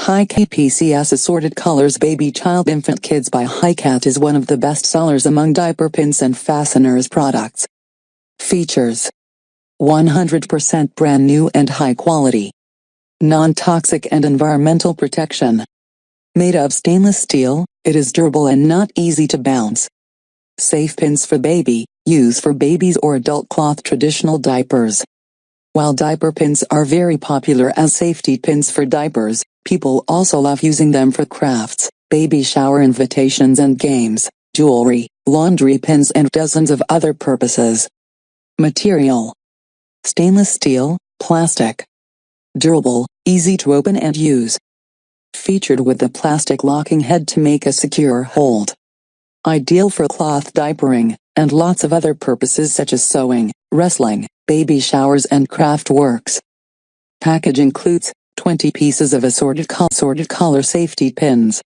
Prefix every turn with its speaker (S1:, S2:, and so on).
S1: HiCat PCS Assorted Colors Baby Child Infant Kids by HiCat is one of the best sellers among diaper pins and fasteners products. Features: 100% brand new and high quality. Non-toxic and environmental protection. Made of stainless steel, it is durable and not easy to bounce. Safe pins for baby, use for babies or adult cloth traditional diapers. While diaper pins are very popular as safety pins for diapers, people also love using them for crafts, baby shower invitations and games, jewelry, laundry pins and dozens of other purposes. Material: stainless steel, plastic. Durable, easy to open and use. Featured with the plastic locking head to make a secure hold. Ideal for cloth diapering, and lots of other purposes such as sewing, wrestling, baby showers and craft works. Package includes 20 pieces of assorted color safety pins,